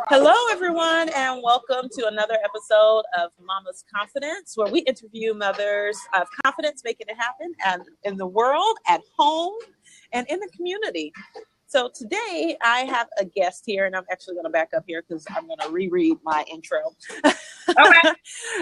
Hello, everyone, and welcome to another episode of Mama's Confidence, where we interview mothers of confidence making it happen and in the world, at home, and in the community. So today I have a guest here, and I'm actually going to back up here because I'm going to reread my intro. Okay.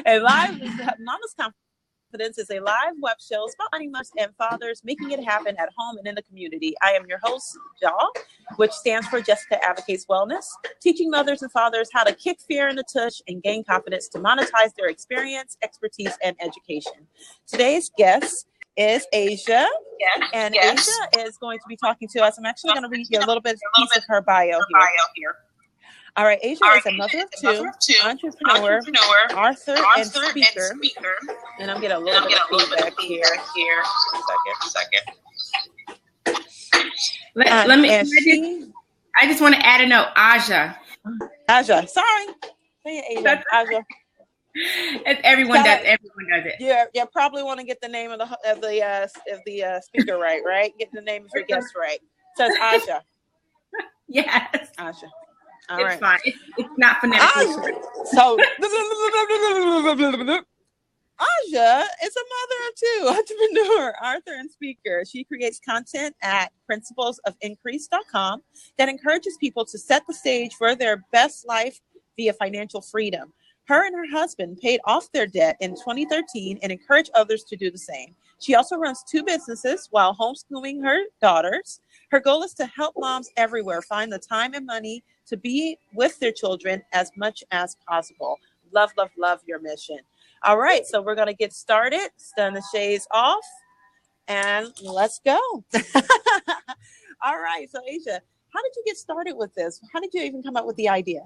A live Mama's Confidence is a live web show spotlighting mothers and fathers making it happen at home and in the community. I am your host, JAW, which stands for Jessica Advocates Wellness, teaching mothers and fathers how to kick fear in the tush and gain confidence to monetize their experience, expertise, and education. Today's guest is Asia, and Asia is going to be talking to us. I'm actually going to read you a little bit piece of her bio here. All right, Asia is a mother of two, entrepreneur, author, and speaker. And I'm getting a little bit of feedback here. Let me. I just want to add a note, Aja. Aja, sorry. Say it, Asia. Aja. Everyone does it. Yeah, you probably want to get the name of the speaker right. Get the name of your guest right. So it's Aja. Yes. Aja. All right. Fine. It's not phonetically. So Aja is a mother of two, entrepreneur, author, and speaker. She creates content at principlesofincrease.com that encourages people to set the stage for their best life via financial freedom. Her and her husband paid off their debt in 2013 and encourage others to do the same. She also runs two businesses while homeschooling her daughters. Her goal is to help moms everywhere find the time and money to be with their children as much as possible. Love, love, love your mission. All right, so we're going to get started. Stun the shades off, and let's go. All right, so Asia, how did you get started with this? How did you even come up with the idea?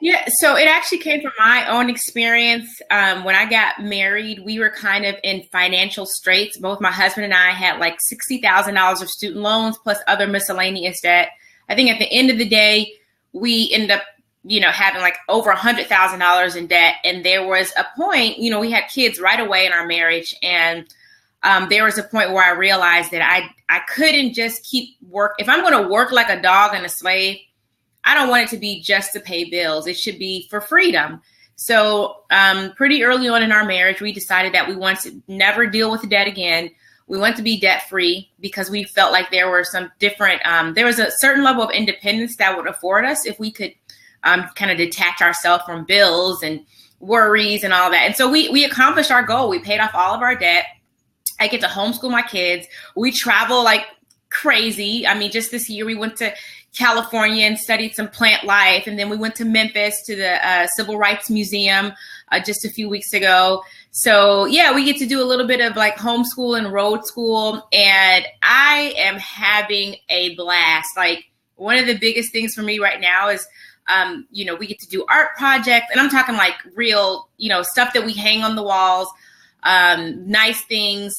Yeah, so it actually came from my own experience. When I got married, we were kind of in financial straits. Both my husband and I had like $60,000 of student loans plus other miscellaneous debt. I think at the end of the day, we ended up, having like over $100,000 in debt. And there was a point, we had kids right away in our marriage. And there was a point where I realized that I couldn't just keep work. If I'm going to work like a dog and a slave, I don't want it to be just to pay bills. It should be for freedom. So pretty early on in our marriage, we decided that we wanted to never deal with debt again. We want to be debt free because we felt like there were some different, there was a certain level of independence that would afford us if we could kind of detach ourselves from bills and worries and all that. And so we accomplished our goal. We paid off all of our debt. I get to homeschool my kids. We travel like crazy. I mean, just this year we went to California and studied some plant life. And then we went to Memphis to the Civil Rights Museum just a few weeks ago. So yeah, we get to do a little bit of like homeschool and road school. And I am having a blast. Like one of the biggest things for me right now is, we get to do art projects, and I'm talking like real, stuff that we hang on the walls, nice things,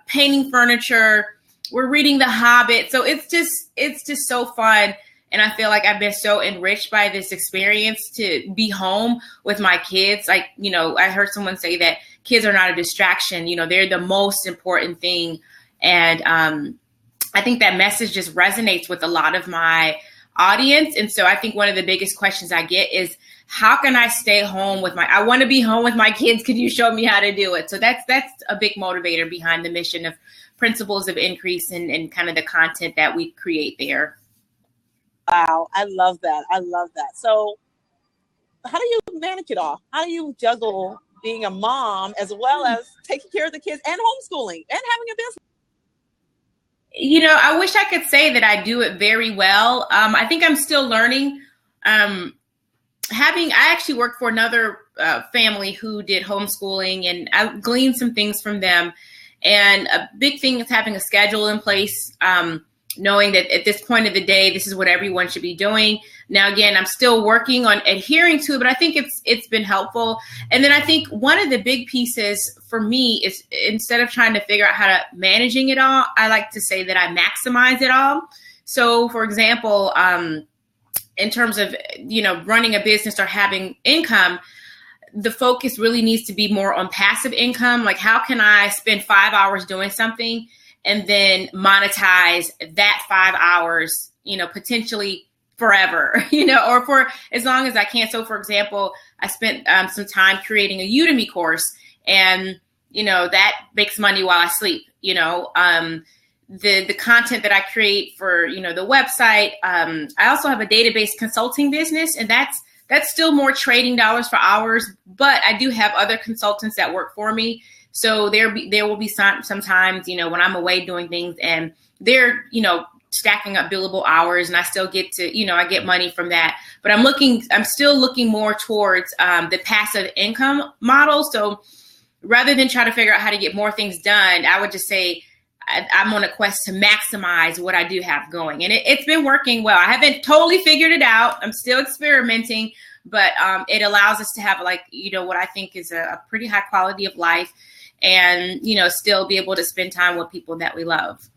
painting furniture. We're reading The Hobbit. So it's just so fun. And I feel like I've been so enriched by this experience to be home with my kids. Like, I heard someone say that kids are not a distraction. They're the most important thing. And I think that message just resonates with a lot of my audience. And so I think one of the biggest questions I get is, how can I stay home with I want to be home with my kids. Could you show me how to do it? So that's a big motivator behind the mission of Principles of Increase and kind of the content that we create there. Wow. I love that. So how do you manage it all? How do you juggle being a mom as well as taking care of the kids and homeschooling and having a business? I wish I could say that I do it very well. I think I'm still learning. I actually worked for another family who did homeschooling, and I gleaned some things from them. And a big thing is having a schedule in place, knowing that at this point of the day, this is what everyone should be doing. Now, again, I'm still working on adhering to it, but I think it's been helpful. And then I think one of the big pieces for me is, instead of trying to figure out how to managing it all, I like to say that I maximize it all. So, for example, in terms of, running a business or having income, the focus really needs to be more on passive income. Like, how can I spend 5 hours doing something and then monetize that 5 hours, potentially forever, or for as long as I can. So for example, I spent some time creating a Udemy course, and, that makes money while I sleep, the content that I create for, the website. I also have a database consulting business, and that's still more trading dollars for hours, but I do have other consultants that work for me. So there will be sometimes, when I'm away doing things and they're, stacking up billable hours, and I still get to, I get money from that. But I'm still looking more towards the passive income model. So rather than try to figure out how to get more things done, I would just say I'm on a quest to maximize what I do have going. And it's been working well. I haven't totally figured it out. I'm still experimenting, but it allows us to have what I think is a pretty high quality of life, and, still be able to spend time with people that we love.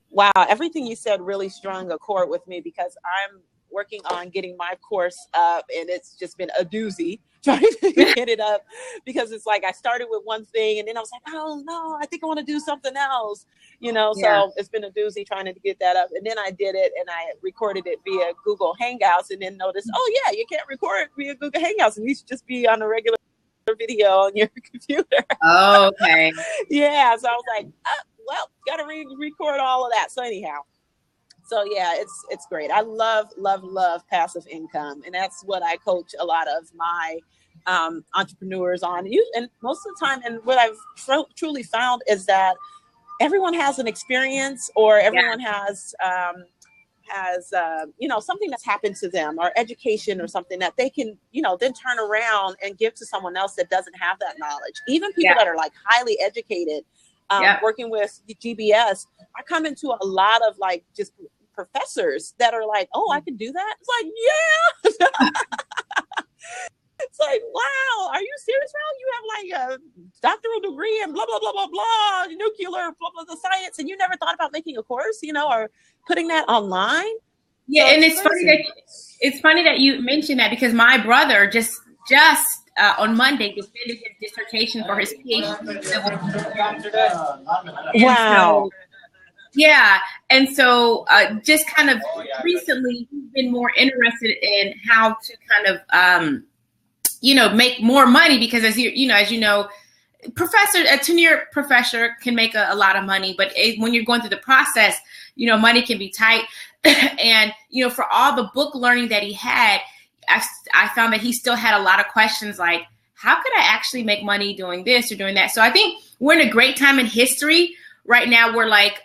Wow, everything you said really strung a chord with me, because I'm working on getting my course up, and it's just been a doozy trying to get it up, because it's like I started with one thing and then I was like, oh no, I think I want to do something else, So it's been a doozy trying to get that up. And then I did it, and I recorded it via Google Hangouts, and then noticed, oh yeah, you can't record via Google Hangouts, and you should just be on a regular video on your computer. Oh, okay. Yeah, so I was like, well, gotta record all of that. So anyhow, so yeah, it's great. I love passive income, and that's what I coach a lot of my entrepreneurs on. And most of the time, and what I've truly found is that everyone has an experience, or everyone has something that's happened to them, or education or something that they can, then turn around and give to someone else that doesn't have that knowledge. Even people that are like highly educated, working with GBS, I come into a lot of like just professors that are like, oh, I can do that. It's like, yeah. It's like, wow, are you serious, Val? You have like a doctoral degree and blah, blah, blah, blah, blah, nuclear, blah, blah, the science. And you never thought about making a course, or putting that online? Yeah. So and it's funny that you mentioned that, because my brother just on Monday defended his dissertation for his PhD. Wow. Yeah. And so just kind of recently, he's been more interested in how to kind of, make more money, because as you know, a tenured professor can make a lot of money, but when you're going through the process, money can be tight. And, for all the book learning that he had, I found that he still had a lot of questions like, how could I actually make money doing this or doing that? So I think we're in a great time in history right now. We're like,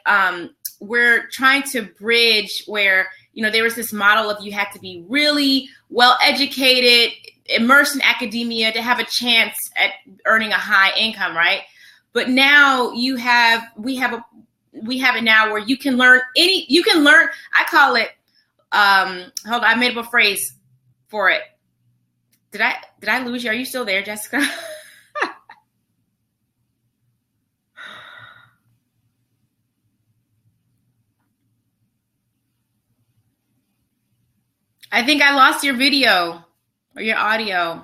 we're trying to bridge where, there was this model of you had to be really well educated, immersed in academia to have a chance at earning a high income, right? But now we have it now where you can learn. I call it, hold on, I made up a phrase for it. Did I lose you? Are you still there, Jessica? I think I lost your video or your audio.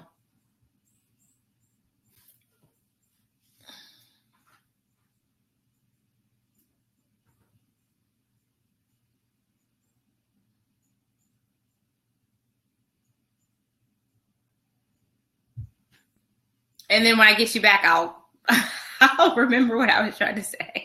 And then when I get you back, I'll remember what I was trying to say.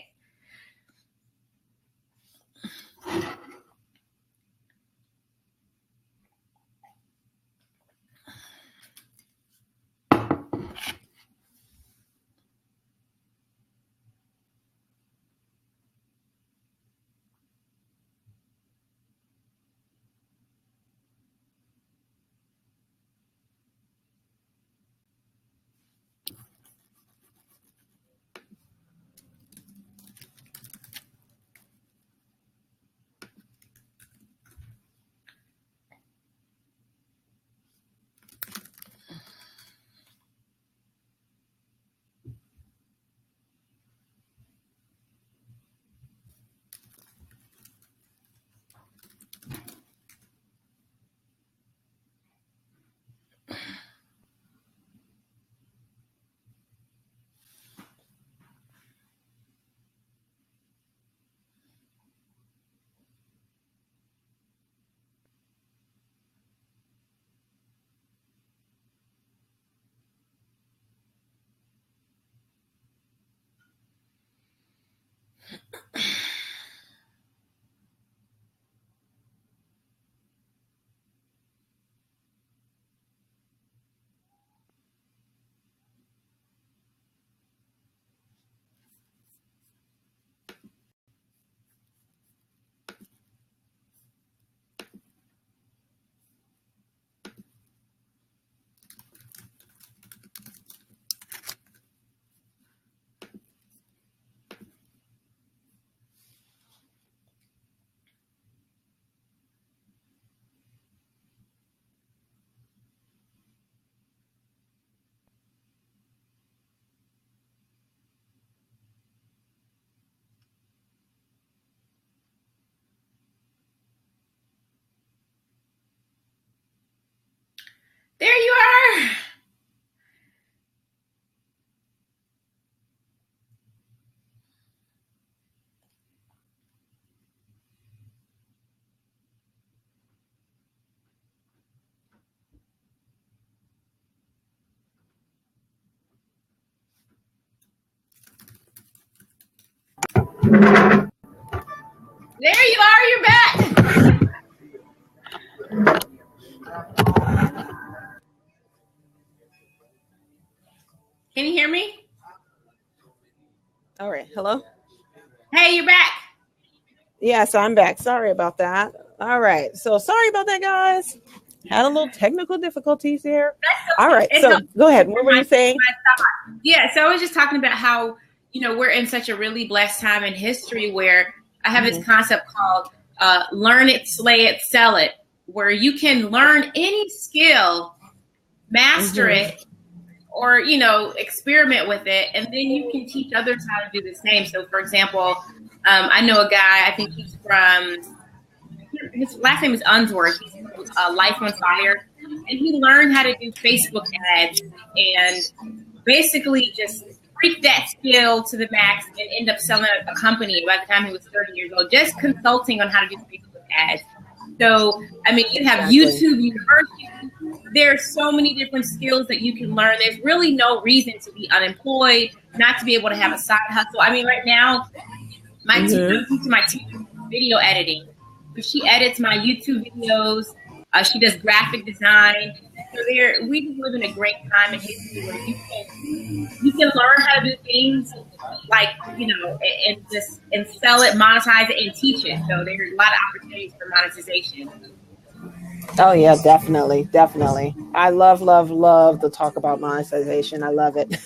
There you are. There you are. You're back. Can you hear me? All right. Hello? Hey, you're back. Yes, I'm back. Sorry about that. All right. So sorry about that, guys. Had a little technical difficulties here. All right. So go ahead. What were you saying? Yeah. So I was just talking about how, we're in such a really blessed time in history where I have this concept called learn it, slay it, sell it, where you can learn any skill, master it, or, experiment with it. And then you can teach others how to do the same. So, for example, I know a guy, I think he's from, his last name is Unsworth. He's from Life on Fire. And he learned how to do Facebook ads and basically just freak that skill to the max and end up selling a company by the time he was 30 years old, just consulting on how to do Facebook ads. So, you have YouTube University. There's so many different skills that you can learn. There's really no reason to be unemployed, not to be able to have a side hustle. Right now, my teacher video editing. She edits my YouTube videos. She does graphic design. So we just live in a great time in history where you can learn how to do things like, and sell it, monetize it, and teach it. So there's a lot of opportunities for monetization. Oh yeah, definitely. I love to talk about monetization. I love it.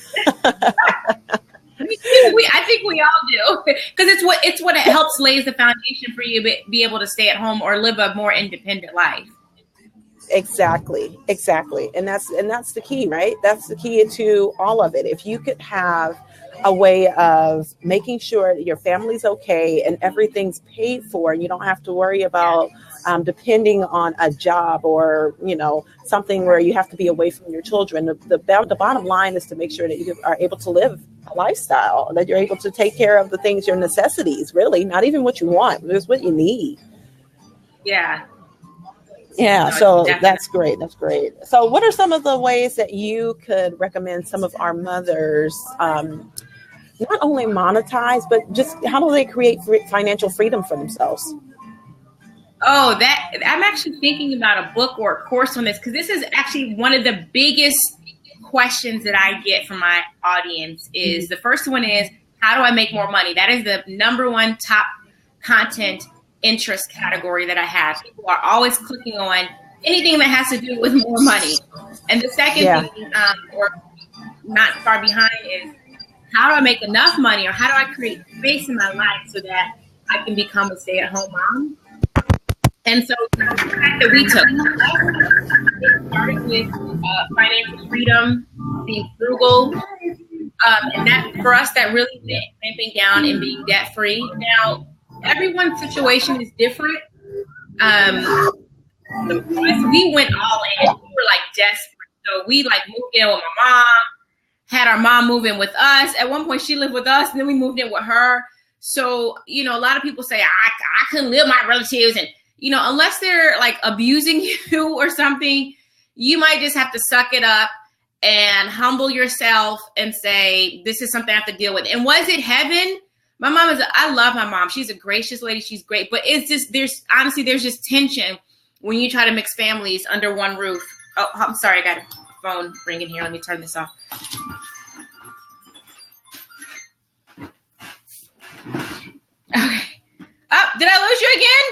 I think we all do, because it's what it helps lays the foundation for you to be able to stay at home or live a more independent life. Exactly. And that's the key, right? That's the key to all of it. If you could have a way of making sure that your family's okay and everything's paid for, and you don't have to worry about depending on a job or, something where you have to be away from your children. The bottom line is to make sure that you are able to live a lifestyle, that you're able to take care of the things, your necessities, really, not even what you want, but it's what you need. Yeah. Yeah, so that's great. So what are some of the ways that you could recommend some of our mothers not only monetize, but just how do they create financial freedom for themselves? Oh, I'm actually thinking about a book or a course on this, because this is actually one of the biggest questions that I get from my audience. Is the first one is, how do I make more money? That is the number one top content interest category that I have. People are always clicking on anything that has to do with more money. And the second thing, or not far behind, is how do I make enough money, or how do I create space in my life so that I can become a stay-at-home mom? And so the fact that we took, it started with financial freedom, being frugal, and that for us, that really meant ramping down and being debt-free. Now, everyone's situation is different. We went all in. We were desperate. So we moved in with my mom, had our mom move in with us. At one point she lived with us, and then we moved in with her. So, a lot of people say, I couldn't live with my relatives. And, unless they're abusing you or something, you might just have to suck it up and humble yourself and say, this is something I have to deal with. And was it heaven? My mom I love my mom. She's a gracious lady. She's great. But it's just, there's just tension when you try to mix families under one roof. Oh, I'm sorry. I got a phone ringing here. Let me turn this off. Okay. Oh, did I lose you again?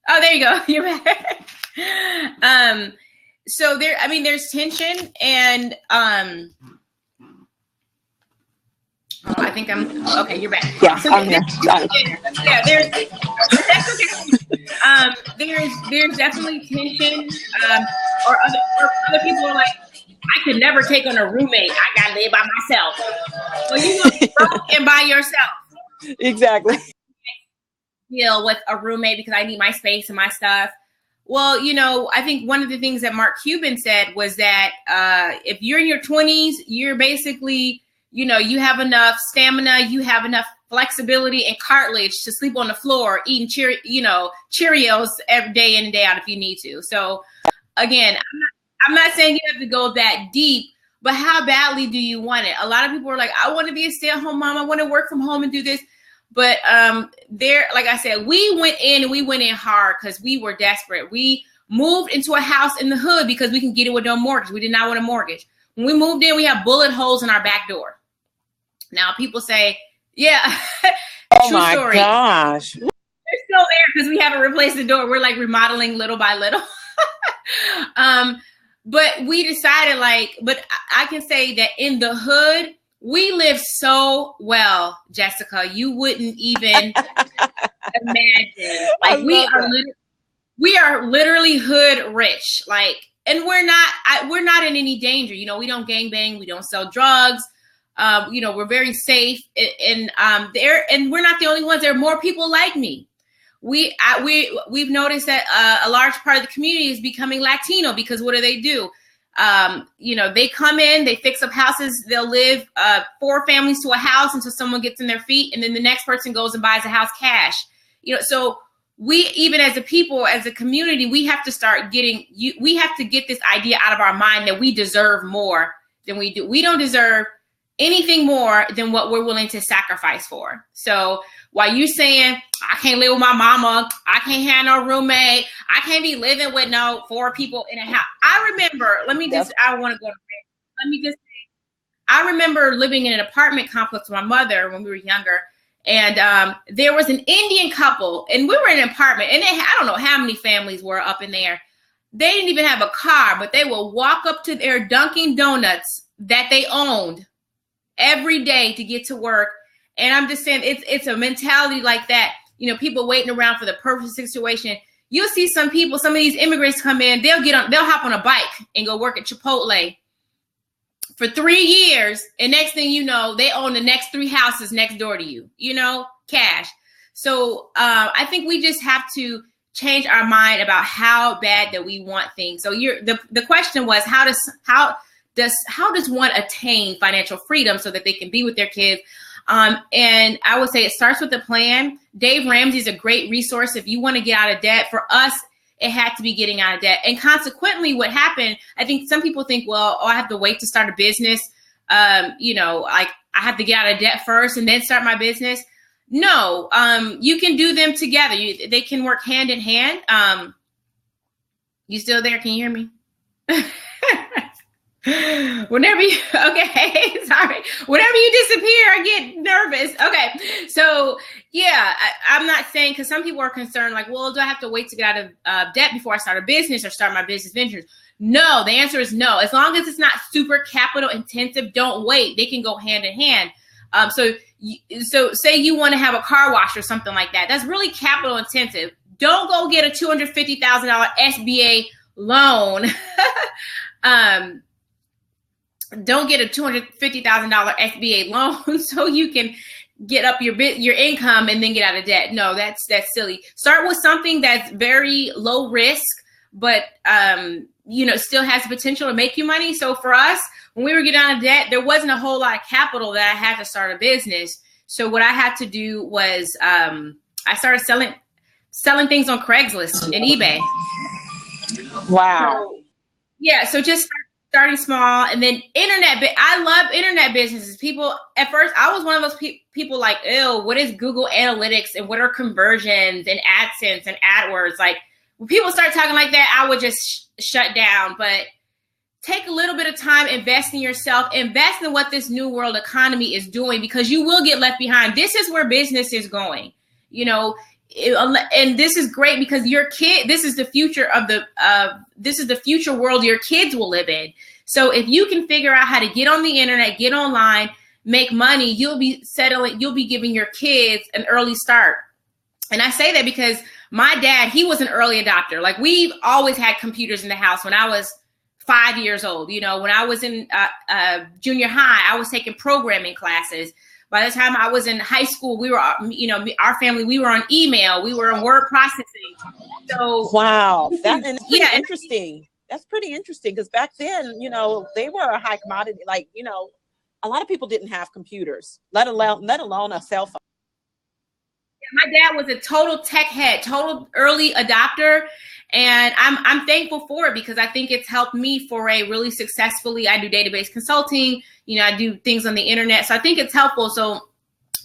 Oh, there you go. You're back. So there's tension, and I think I'm okay. You're back. Yeah, so I'm here. Yeah, that's okay. There's definitely tension, or other people are like, I could never take on a roommate. I gotta live by myself. Well, you want to be broken by yourself. Exactly. Deal with a roommate because I need my space and my stuff. Well, I think one of the things that Mark Cuban said was that if you're in your 20s, you're basically, you have enough stamina, you have enough flexibility and cartilage to sleep on the floor, eating Cheerios every day in and day out if you need to. So again, I'm not saying you have to go that deep, but how badly do you want it? A lot of people are like, I want to be a stay-at-home mom. I want to work from home and do this. But like I said, we went in hard because we were desperate. We moved into a house in the hood because we can get it with no mortgage. We did not want a mortgage. When we moved in, we have bullet holes in our back door. Now people say, yeah, oh true my story. Gosh. They're still there because we haven't replaced the door. We're like remodeling little by little. But we decided but I can say that in the hood, we live so well, Jessica. You wouldn't even imagine. We are literally hood rich. And we're not in any danger. We don't gangbang. We don't sell drugs. We're very safe. And we're not the only ones. There are more people like me. We've noticed that a large part of the community is becoming Latino because what do? They come in, they fix up houses, they'll live 4 families to a house until someone gets in their feet, and then the next person goes and buys a house cash. So we, even as a people, as a community, we have to we have to get this idea out of our mind that we deserve more than we do. We don't deserve anything more than what we're willing to sacrifice for. So while you saying, I can't live with my mama, I can't have no roommate, I can't be living with 4 people in a house. I remember, I want to go to bed. Let me just say, I remember living in an apartment complex with my mother when we were younger. And there was an Indian couple, and we were in an apartment, and I don't know how many families were up in there. They didn't even have a car, but they will walk up to their Dunkin' Donuts that they owned every day to get to work. And I'm just saying, it's a mentality like that. People waiting around for the perfect situation. You'll see some of these immigrants come in, they'll hop on a bike and go work at Chipotle for 3 years. And next thing you know, they own the next 3 houses next door to you, cash. So I think we just have to change our mind about how bad that we want things. So the question was, how does one attain financial freedom so that they can be with their kids? And I would say it starts with a plan. Dave Ramsey is a great resource. If you want to get out of debt, for us, it had to be getting out of debt. And consequently, what happened, I think some people think, I have to wait to start a business. I have to get out of debt first and then start my business. No, you can do them together. They can work hand in hand. You still there? Can you hear me? Whenever you disappear, I get nervous. Okay. So yeah, I'm not saying, because some people are concerned, do I have to wait to get out of debt before I start a business or start my business ventures? No, the answer is no. As long as it's not super capital intensive, don't wait. They can go hand in hand. So say you want to have a car wash or something like that. That's really capital intensive. Don't go get a $250,000 SBA loan. Don't get a $250,000 SBA loan so you can get up your income and then get out of debt. No, that's silly. Start with something that's very low risk, but still has the potential to make you money. So for us, when we were getting out of debt, there wasn't a whole lot of capital that I had to start a business. So what I had to do was I started selling things on Craigslist and eBay. Wow. So, yeah. So just starting small, and then I love internet businesses. People, at first, I was one of those people like, ew, what is Google Analytics and what are conversions and AdSense and AdWords? Like, when people start talking like that, I would just shut down. But take a little bit of time, invest in yourself, invest in what this new world economy is doing, because you will get left behind. This is where business is going, and this is great because your kid, this is the future this is the future world your kids will live in. So if you can figure out how to get on the internet, get online, make money, you'll be giving your kids an early start. And I say that because my dad, he was an early adopter. Like, we've always had computers in the house. When I was 5 years old, when I was in junior high, I was taking programming classes. By the time I was in high school, we were, our family, we were on email, we were on word processing. So wow, that's interesting. That's pretty interesting, because back then, they were a high commodity. Like, a lot of people didn't have computers, let alone a cell phone. My dad was a total tech head, total early adopter. And I'm thankful for it, because I think it's helped me foray really successfully. I do database consulting, I do things on the internet. So I think it's helpful. So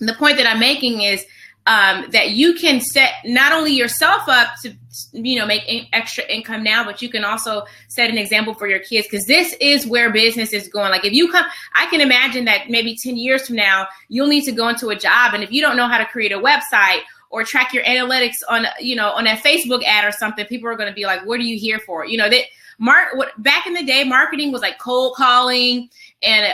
the point that I'm making is that you can set not only yourself up to, make extra income now, but you can also set an example for your kids, because this is where business is going. Like, if you come, I can imagine that maybe 10 years from now, you'll need to go into a job. And if you don't know how to create a website or track your analytics on a Facebook ad or something, people are going to be like, what are you here for? Back in the day, marketing was like cold calling and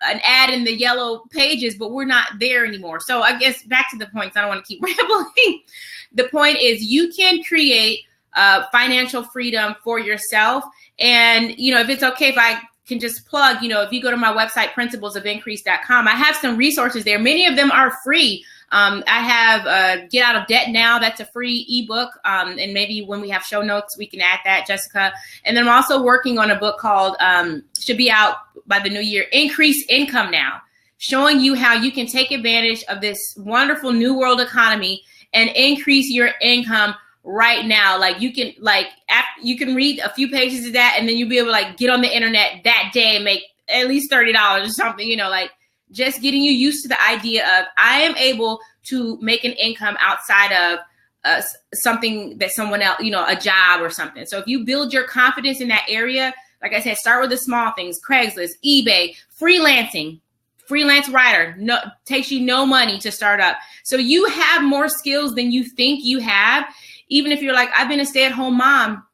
an ad in the yellow pages, but we're not there anymore. So I guess back to the points, I don't want to keep rambling. The point is, you can create financial freedom for yourself. And, if it's okay if I can just plug, if you go to my website, principlesofIncrease.com, I have some resources there. Many of them are free. I have Get Out of Debt Now. That's a free ebook. And maybe when we have show notes, we can add that, Jessica. And then I'm also working on a book called, should be out by the new year, Increase Income Now, showing you how you can take advantage of this wonderful new world economy and increase your income right now. Like, you can read a few pages of that, and then you'll be able to get on the internet that day and make at least $30 or something, just getting you used to the idea of, I am able to make an income outside of something that someone else, a job or something. So if you build your confidence in that area, like I said, start with the small things, Craigslist, eBay, freelancing, freelance writer, takes you no money to start up. So you have more skills than you think you have. Even if you're like, I've been a stay-at-home mom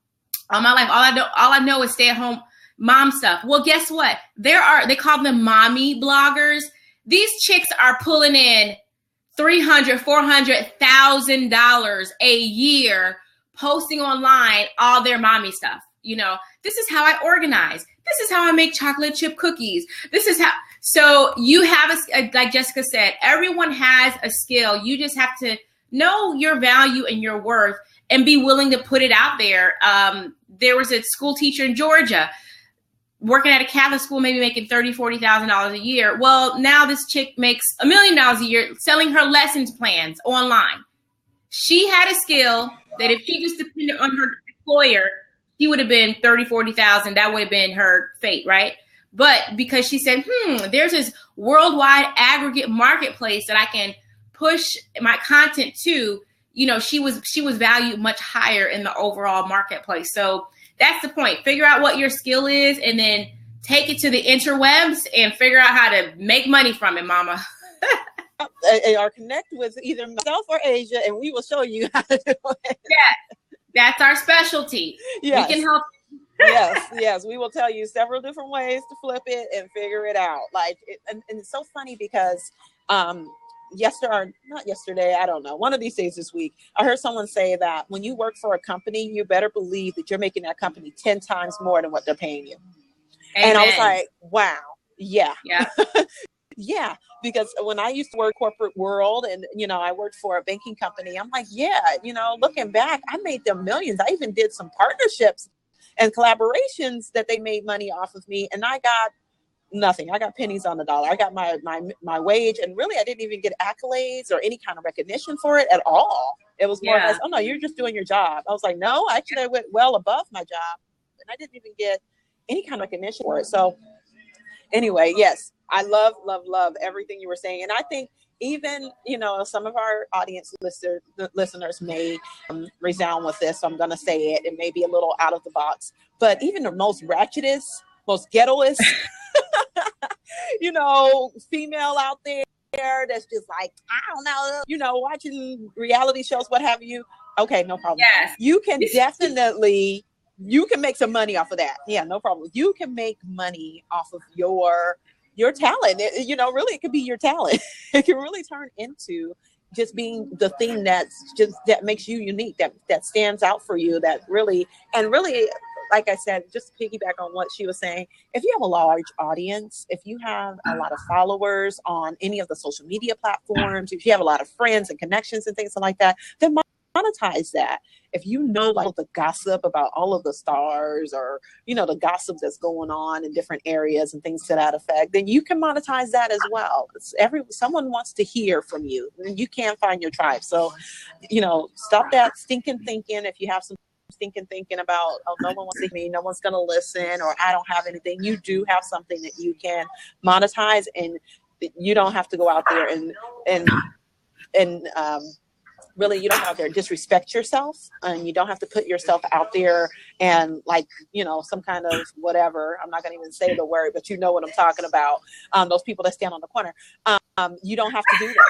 all my life, all I know is stay-at-home mom stuff. Well, guess what? They call them mommy bloggers. These chicks are pulling in $300,000, $400,000 a year, posting online all their mommy stuff. This is how I organize. This is how I make chocolate chip cookies. This is how. So you have like Jessica said, everyone has a skill. You just have to know your value and your worth and be willing to put it out there. There was a school teacher in Georgia working at a Catholic school, maybe making $30,000, $40,000 a year. Well, now this chick makes $1 million a year selling her lessons plans online. She had a skill that if she just depended on her employer, she would have been $30,000, $40,000. That would have been her fate, right? But because she said, there's this worldwide aggregate marketplace that I can push my content to, she was valued much higher in the overall marketplace. So that's the point. Figure out what your skill is and then take it to the interwebs and figure out how to make money from it, mama. Or connect with either myself or Asia, and we will show you how to do it. Yeah, that's our specialty. Yes. We can help. Yes. We will tell you several different ways to flip it and figure it out. And it's so funny because not yesterday, I don't know, one of these days this week, I heard someone say that when you work for a company, you better believe that you're making that company 10 times more than what they're paying you. Amen. And I was like, wow. Yeah. Yeah, because when I used to work corporate world and, I worked for a banking company, I'm like, looking back, I made them millions. I even did some partnerships and collaborations that they made money off of me. And I got nothing. I got pennies on the dollar. I got my wage. And really, I didn't even get accolades or any kind of recognition for it at all. It was more no, you're just doing your job. I was like, no, actually, I went well above my job. And I didn't even get any kind of recognition for it. So anyway, yes, I love everything you were saying. And I think even, some of our audience listeners may resound with this. So I'm going to say it. It may be a little out of the box, but even the most ratchetest, most ghettoest, female out there that's just like, I don't know, watching reality shows, what have you. Okay, no problem. Yes. You can make some money off of that. Yeah, no problem. You can make money off of your talent. Really, it could be your talent. It can really turn into just being the thing that makes you unique, that stands out for you, that really, like I said, just to piggyback on what she was saying, if you have a large audience, if you have a lot of followers on any of the social media platforms, if you have a lot of friends and connections and things like that, then monetize that. If you know like the gossip about all of the stars, or the gossip that's going on in different areas and things to that effect, then you can monetize that as well. Someone wants to hear from you, and you can't find your tribe. So stop that stinking thinking. If you have some stinking thinking about, oh, no one wants to hear me, no one's going to listen, or I don't have anything, you do have something that you can monetize, and you don't have to go out there and really, you don't have to disrespect yourself, and you don't have to put yourself out there and some kind of whatever. I'm not going to even say the word, but you know what I'm talking about. Those people that stand on the corner. You don't have to do that.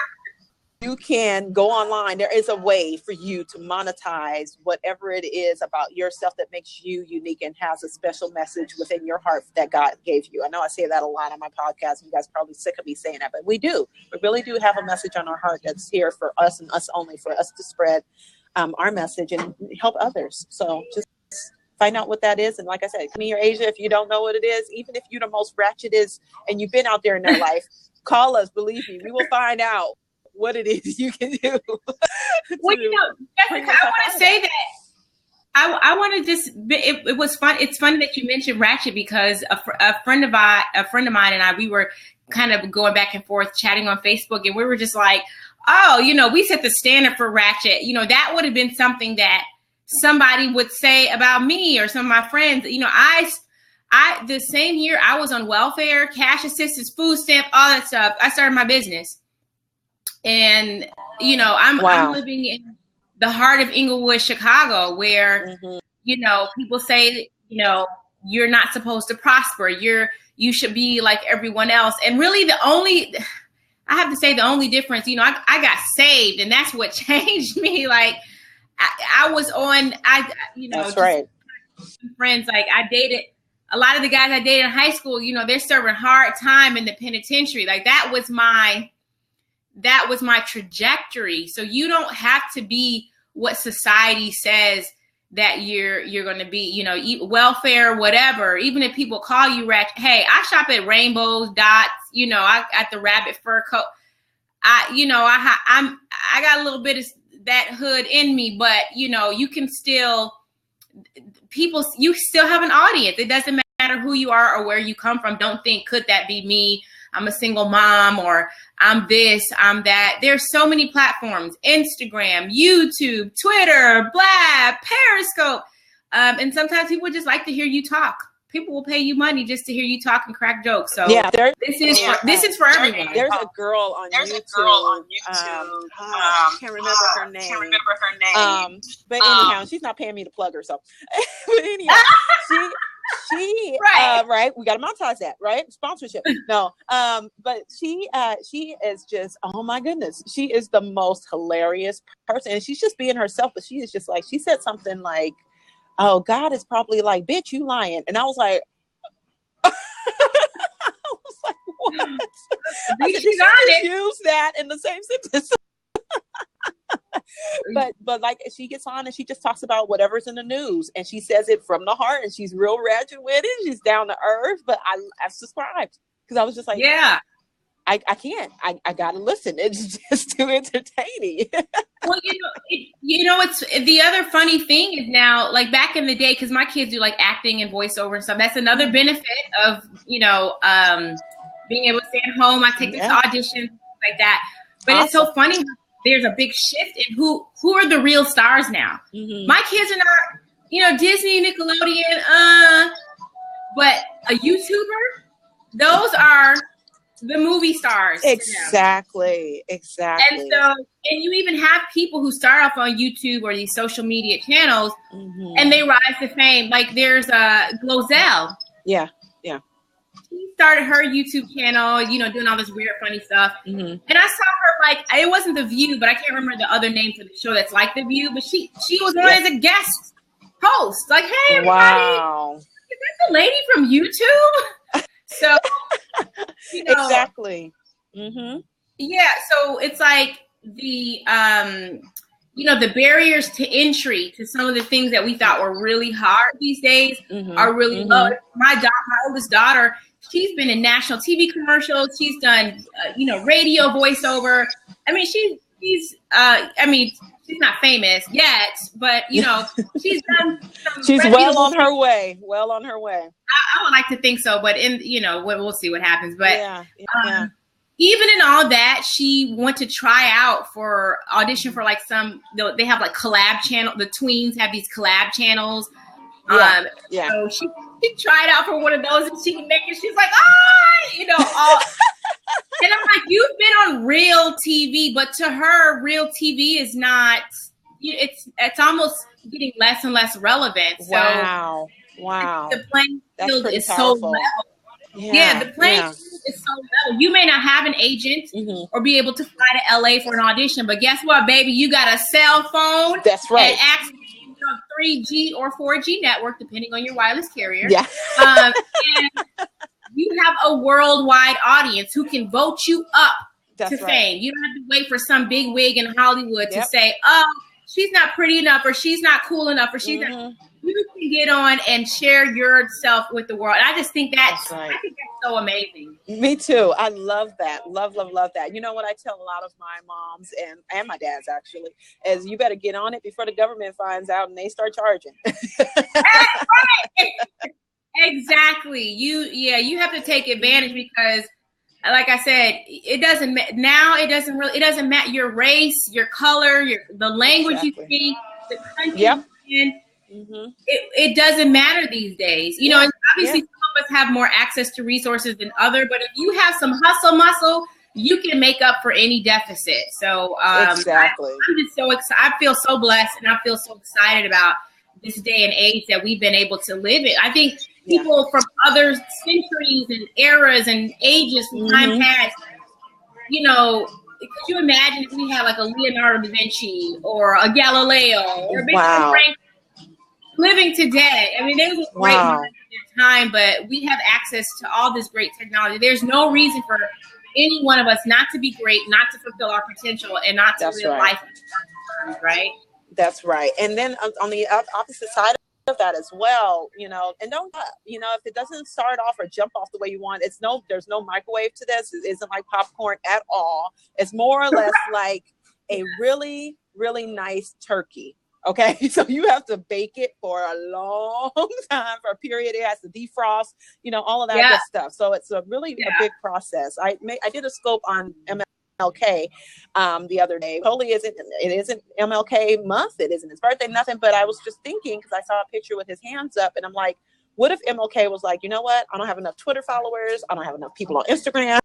You can go online. There is a way for you to monetize whatever it is about yourself that makes you unique and has a special message within your heart that God gave you. I know I say that a lot on my podcast. You guys are probably sick of me saying that, but we do. We really do have a message on our heart that's here for us and us only, for us to spread our message and help others. So just find out what that is. And like I said, me or Asia, if you don't know what it is, even if you're the most ratchetest and you've been out there in their life, call us. Believe me, we will find out what it is you can do. Well, Jessica, I want to say that I want to just. It was fun. It's funny that you mentioned ratchet, because a friend of mine and I, we were kind of going back and forth chatting on Facebook, and we were just like, oh, we set the standard for ratchet. That would have been something that somebody would say about me or some of my friends. I the same year I was on welfare, cash assistance, food stamp, all that stuff. I started my business. And, I'm living in the heart of Inglewood, Chicago, where, people say, you're not supposed to prosper. You should be like everyone else. And really the only difference, I got saved, and that's what changed me. Like I was on, that's right. Friends, like I dated a lot of the guys I dated in high school, they're serving hard time in the penitentiary. Like that was my trajectory. So you don't have to be what society says that you're going to be, welfare, whatever. Even if people call you ratchet, hey, I shop at Rainbows, Dots, I got the rabbit fur coat. I got a little bit of that hood in me, but you can still, you still have an audience. It doesn't matter who you are or where you come from. Don't think, could that be me? I'm a single mom, or I'm this, I'm that. There's so many platforms: Instagram, YouTube, Twitter, Blab, Periscope. And sometimes people just like to hear you talk. People will pay you money just to hear you talk and crack jokes. So this is for everyone. There's a girl on YouTube. I can't remember her name. But anyhow, she's not paying me to plug her. So, but anyhow, she right. We got to monetize that, right? Sponsorship. No. But she is just, oh my goodness. She is the most hilarious person. And she's just being herself, but she is just like, she said something like, oh, God is probably like, bitch, you lying. And I was like, what? I said, she use that in the same sentence. But like she gets on and she just talks about whatever's in the news, and she says it from the heart, and she's real ratchet with it. She's down to earth, but I subscribed because I was just like, yeah, I can't. I gotta listen. It's just too entertaining. Well, it's the other funny thing is now, like back in the day, because my kids do like acting and voiceover and stuff. That's another benefit of being able to stay at home. I take these auditions like that, but awesome. It's so funny. There's a big shift in who are the real stars now. Mm-hmm. My kids are not, Disney, Nickelodeon, but YouTuber, those are the movie stars. Exactly. And you even have people who start off on YouTube or these social media channels, and they rise to fame. Like there's Glozell. Yeah. She started her YouTube channel, doing all this weird, funny stuff. And I saw her, like, it wasn't The View, but I can't remember the other name for the show that's like The View. But she was on as a guest host. Like, hey, everybody, is that the lady from YouTube? So, exactly. Yeah. So it's like the, the barriers to entry to some of the things that we thought were really hard these days are really low. My oldest daughter, she's been in national TV commercials. She's done, radio voiceover. I mean, she's not famous yet, but she's done. She's well on her way. I would like to think so, but we'll see what happens. But even in all that, she went to try out for audition for like they have like collab channel. The tweens have these collab channels. So she tried out for one of those, and she can make it. She's like, and I'm like, you've been on real TV, but to her, real TV is not. It's almost getting less and less relevant. So wow. The playing field is so level. The playing field is so level. You may not have an agent or be able to fly to LA for an audition, but guess what, baby? You got a cell phone. That's right. And access to 3G or 4G network, depending on your wireless carrier. Yeah. And you have a worldwide audience who can vote you up to fame. You don't have to wait for some big wig in Hollywood to say, oh, she's not pretty enough, or she's not cool enough, or she's not. You can get on and share yourself with the world. And I just think I think that's so amazing. Me too. I love that. Love that. You know what I tell a lot of my moms and my dads actually is you better get on it before the government finds out and they start charging. Exactly. You have to take advantage because, like I said, it doesn't matter your race, your color, the language you speak, the country you're in. It doesn't matter these days. And obviously some of us have more access to resources than others, but if you have some hustle muscle, you can make up for any deficit. So exactly. I'm just so excited. I feel so blessed, and I feel so excited about this day and age that we've been able to live it. I think people from other centuries and eras and ages from time past, could you imagine if we had like a Leonardo da Vinci or a Galileo or Benjamin Franklin living today? I mean, they was a great moment in their time, but we have access to all this great technology. There's no reason for any one of us not to be great, not to fulfill our potential, and not to live life, right? That's right. And then on the opposite side of that as well, and don't, if it doesn't start off or jump off the way you want, there's no microwave to this. It isn't like popcorn at all. It's more or less like a really, really nice turkey. Okay, so you have to bake it for a long time, for a period. It has to defrost, all of that good stuff. So it's a really a big process. I did a scope on MLK the other day. It isn't MLK month. It isn't his birthday, nothing. But I was just thinking, because I saw a picture with his hands up, and I'm like, what if MLK was like, you know what? I don't have enough Twitter followers. I don't have enough people on Instagram.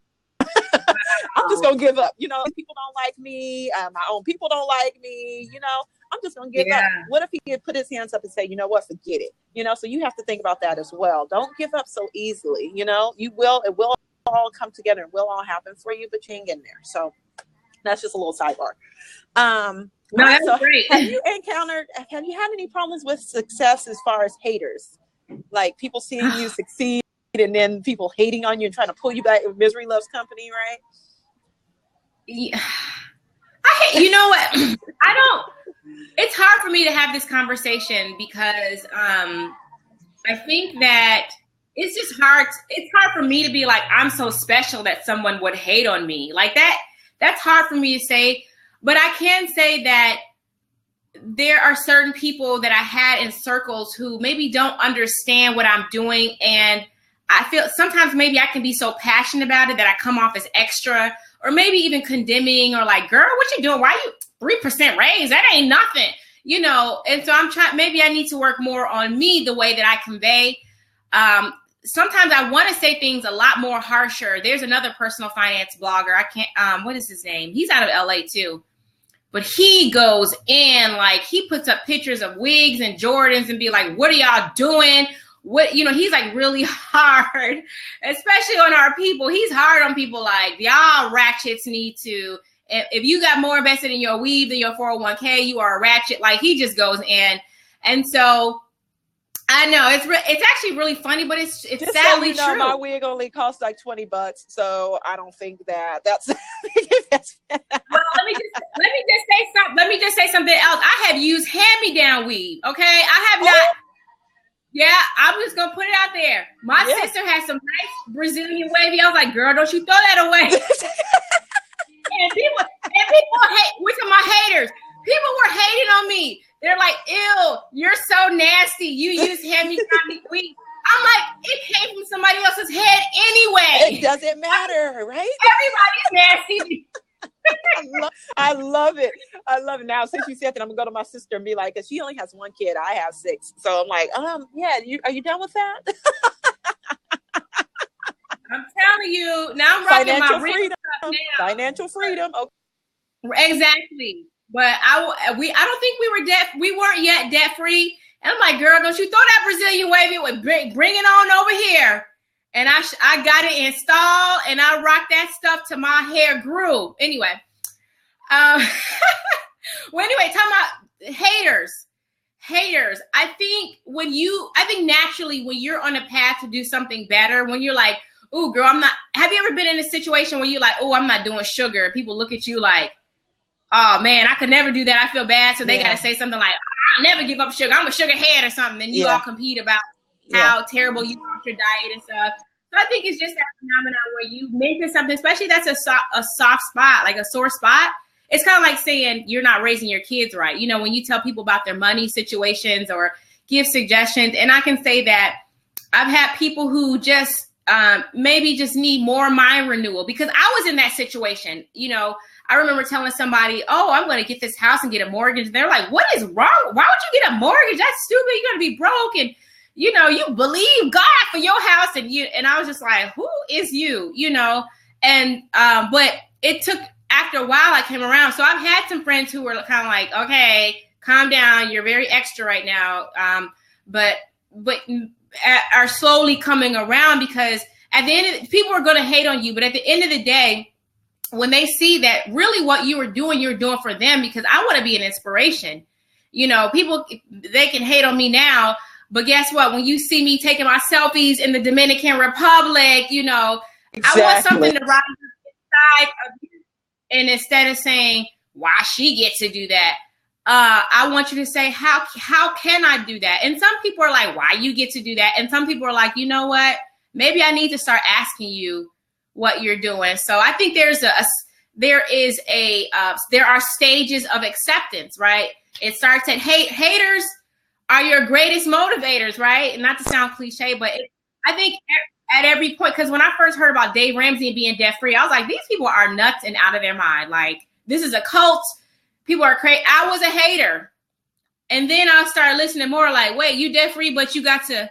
I'm just gonna give up. People don't like me. My own people don't like me. I'm just gonna give up. What if he had put his hands up and say, you know what, forget it. So you have to think about that as well. Don't give up so easily. It will all come together and will all happen for you, but you ain't getting there. So that's just a little sidebar. That's great. Have you had any problems with success as far as haters? Like people seeing you succeed and then people hating on you and trying to pull you back. Misery loves company, right? Yeah. You know what? It's hard for me to have this conversation because I think that it's just hard. It's hard for me to be like, I'm so special that someone would hate on me like that. That's hard for me to say, but I can say that there are certain people that I had in circles who maybe don't understand what I'm doing. And I feel sometimes maybe I can be so passionate about it that I come off as extra or maybe even condemning or like, girl, what you doing? Why you 3% raise? That ain't nothing, And so I'm trying, maybe I need to work more on me, the way that I convey. sometimes I want to say things a lot more harsher. There's another personal finance blogger. I can't, what is his name? He's out of LA too. But he goes in, like, he puts up pictures of wigs and Jordans and be like, what are y'all doing? What, you know, he's like really hard, especially on our people. He's hard on people like, y'all ratchets need to, if you got more invested in your weave than your 401k, you are a ratchet. Like, he just goes in. And so I know it's actually really funny, but it's just sadly so true. My wig only costs like $20, so I don't think that's. Well, let me just say something else. I have used hand-me-down weave. Okay, I have not. Yeah, I'm just gonna put it out there. My sister has some nice Brazilian wavy. I was like, girl, don't you throw that away. and people hate. Which are my haters? People were hating on me. They're like, ew, you're so nasty. You use hand-me-down weave. I'm like, it came from somebody else's head anyway. It doesn't matter, right? Everybody's nasty. I love it. I love it. Now, since you said that, I'm gonna go to my sister and be like, because she only has one kid, I have 6. So I'm like, yeah, are you done with that? I'm telling you, now I'm rocking my freedom. Financial freedom. Okay. Exactly. But I don't think we weren't yet debt free. And I'm like, girl, don't you throw that Brazilian wavy with bring it on over here. And I got it installed and I rocked that stuff till my hair grew. Anyway. Well, anyway, talking about haters. I think naturally when you're on a path to do something better, when you're like, oh, girl, have you ever been in a situation where you're like, oh, I'm not doing sugar? People look at you like, oh man, I could never do that. I feel bad. So they got to say something like, I'll never give up sugar. I'm a sugar head or something. And you all compete about how terrible you are with your diet and stuff. So I think it's just that phenomenon where you mention something, especially that's a soft spot, like a sore spot. It's kind of like saying you're not raising your kids right. You know, when you tell people about their money situations or give suggestions. And I can say that I've had people who just maybe just need more mind renewal, because I was in that situation. You know, I remember telling somebody, oh, I'm going to get this house and get a mortgage. They're like, what is wrong? Why would you get a mortgage? That's stupid. You're going to be broke. And, you know, you believe God for your house. And I was just like, who is you? You know, and but it took, after a while I came around. So I've had some friends who were kind of like, okay, calm down. You're very extra right now. But are slowly coming around, because at the end, people are going to hate on you. But at the end of the day, when they see that really what you're doing for them, because I want to be an inspiration. You know, people, they can hate on me now, but guess what? When you see me taking my selfies in the Dominican Republic, you know, exactly. I want something to rise inside of you. And instead of saying, why she gets to do that, I want you to say, how can I do that? And some people are like, why you get to do that? And some people are like, you know what? Maybe I need to start asking you what you're doing. So I think there are stages of acceptance, right? It starts at haters are your greatest motivators, right? And not to sound cliche, but I think at every point, because when I first heard about Dave Ramsey being debt free, I was like, these people are nuts and out of their mind. Like, this is a cult. People are crazy. I was a hater. And then I started listening more like, wait, you debt free, but you got to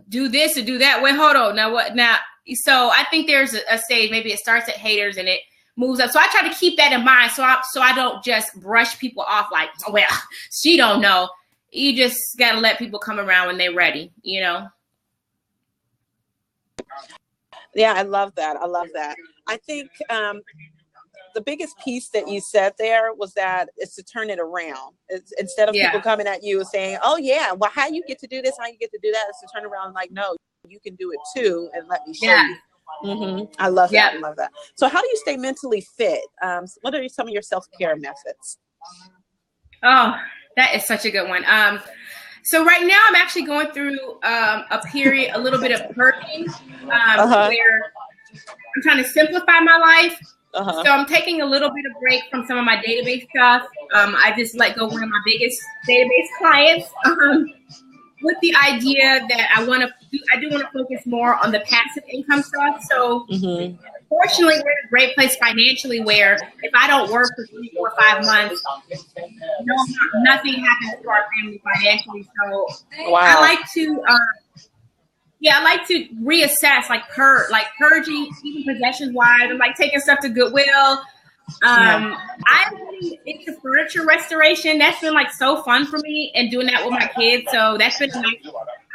do this and do that. Wait, hold on. Now what? Now, so I think there's a stage, maybe it starts at haters and it moves up. So I try to keep that in mind. So I don't just brush people off like, oh, well, she don't know. You just got to let people come around when they're ready, you know? Yeah, I love that. I think the biggest piece that you said there was that it's to turn it around. It's, instead of people coming at you and saying, oh yeah, well, how you get to do this, how you get to do that, it's to turn around like, no, you can do it too, and let me show you. Mm-hmm. I love that. I love that. So how do you stay mentally fit? What are some of your self-care methods? Oh, that is such a good one. So right now I'm actually going through a period, a little bit of purging, where I'm trying to simplify my life. So I'm taking a little bit of break from some of my database stuff. I just let go of one of my biggest database clients with the idea that I do want to focus more on the passive income stuff. So fortunately, we're in a great place financially where if I don't work for 3, 4, 5 months, nothing happens to our family financially. So I like to Yeah, I like to reassess, like purging, even possessions wise, and like taking stuff to Goodwill. I'm really into furniture restoration. That's been like so fun for me, and doing that with my kids. So that's been a nice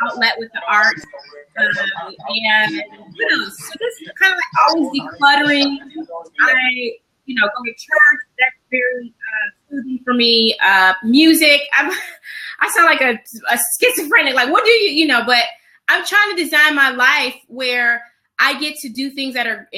outlet with the art. And what else? So just kind of like always decluttering. I, go to church. That's very soothing for me. Music. I sound like a schizophrenic. Like, what do you, but I'm trying to design my life where I get to do things that are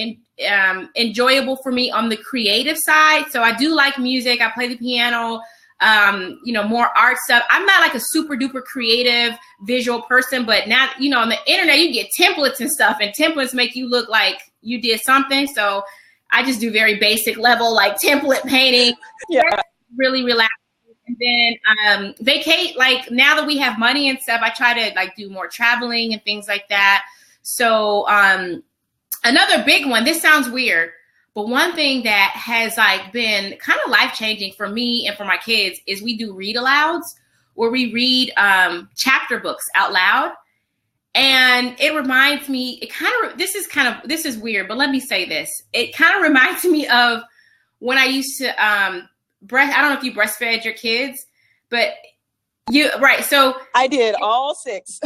enjoyable for me on the creative side. So I do like music. I play the piano, more art stuff. I'm not like a super duper creative visual person, but now, on the internet, you get templates and stuff, and templates make you look like you did something. So I just do very basic level, like template painting. Yeah. That's really relaxing. And then vacate, like now that we have money and stuff, I try to like do more traveling and things like that. So another big one, this sounds weird, but one thing that has like been kind of life-changing for me and for my kids is we do read alouds, where we read chapter books out loud. And it reminds me, this is weird, but let me say this. It kind of reminds me of when I used to I don't know if you breastfed your kids, but so I did all 6.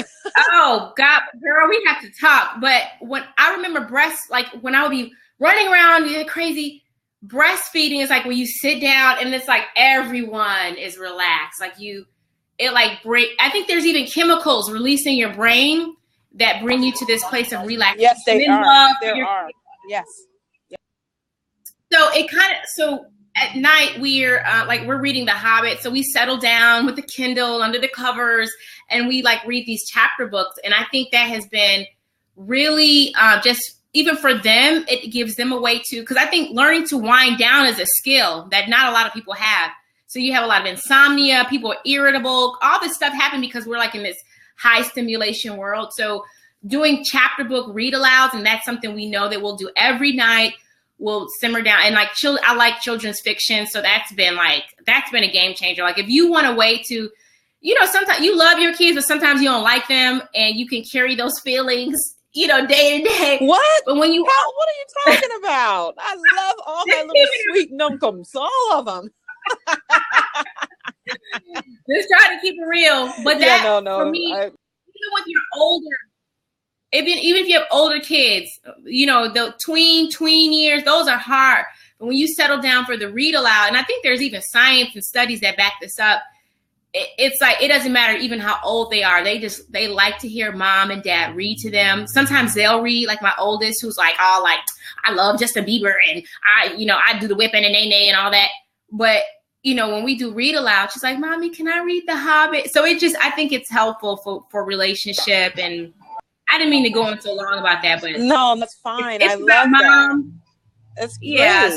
Oh God, girl, we have to talk. But when I remember when I would be running around crazy, breastfeeding is like when you sit down and it's like everyone is relaxed. Like I think there's even chemicals released in your brain that bring you to this place of relaxation. Yes, there are. Yes. So at night we're reading The Hobbit. So we settle down with the Kindle under the covers and we like read these chapter books. And I think that has been really just even for them, it gives them a way to, because I think learning to wind down is a skill that not a lot of people have. So you have a lot of insomnia, people are irritable, all this stuff happened because we're like in this high stimulation world. So doing chapter book read alouds, and that's something we know that we'll do every night. We'll simmer down, and like I like children's fiction, so that's been a game changer. Like if you want a way to, sometimes you love your kids, but sometimes you don't like them, and you can carry those feelings, day to day. What? But when what are you talking about? I love all my little sweet numkums, all of them. Just try to keep it real, but for me, even with your older. Even if you have older kids, the tween years, those are hard. But when you settle down for the read aloud, and I think there's even science and studies that back this up, it's like, it doesn't matter even how old they are. They like to hear mom and dad read to them. Sometimes they'll read, like my oldest, who's like, all like, I love Justin Bieber and I do the whipping and nay and all that. But, when we do read aloud, she's like, Mommy, can I read The Hobbit? So I think it's helpful for relationship. And I didn't mean to go on so long about that, but no, that's fine. I love mom. That. That's great. Yeah,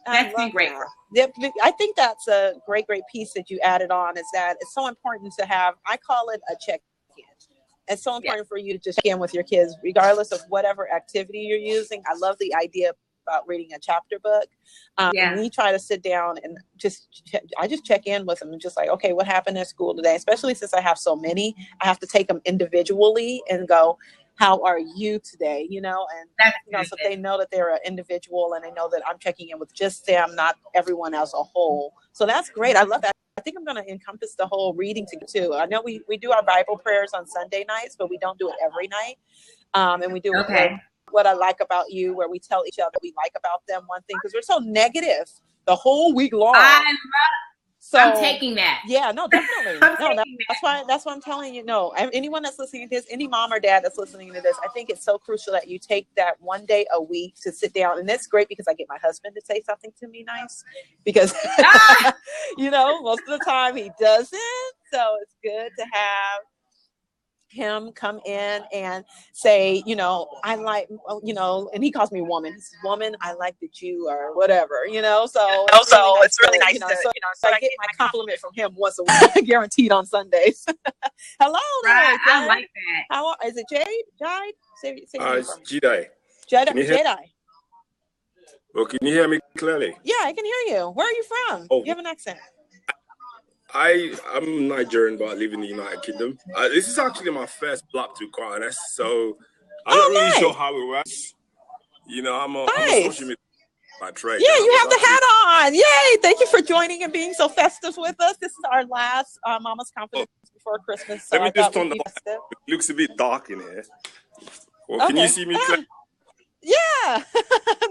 that's been great. Yep, I think that's a great piece that you added on. Is that it's so important to have. I call it a check-in. It's so important for you to just check in with your kids, regardless of whatever activity you're using. I love the idea about reading a chapter book. And we try to sit down and I just check in with them and just like, okay, what happened at school today? Especially since I have so many, I have to take them individually and go, how are you today? And so they know that they're an individual and they know that I'm checking in with just them, not everyone as a whole. So that's great. I love that. I think I'm going to encompass the whole reading too. I know we do our Bible prayers on Sunday nights, but we don't do it every night. And we do it what I like about you, where we tell each other we like about them one thing, because we're so negative the whole week long. I'm taking that. Yeah, no, definitely. That's why I'm telling you. No, anyone that's listening to this, any mom or dad that's listening to this, I think it's so crucial that you take that one day a week to sit down. And that's great because I get my husband to say something to me nice, because most of the time he doesn't. So it's good to have him come in and say, I like, and he calls me woman. He says, woman, I like that you are whatever, so it's really nice so I get my compliment from him once a week, guaranteed on Sundays. Hello there. Right, I like that. Is it Jade? Say it's Jedi. Jedi. Well, can you hear me clearly? Yeah, I can hear you. Where are you from? Oh. You have an accent. I'm Nigerian, but I live in the United Kingdom. This is actually my first Blab, to be quite honest. So I'm not really sure how it works. You know, I'm a social media by trade. Yeah, you have the hat on. Yay! Thank you for joining and being so festive with us. This is our last Mama's Confidence before Christmas. So let me just turn the light. It looks a bit dark in here. Well, can you see me? Yeah,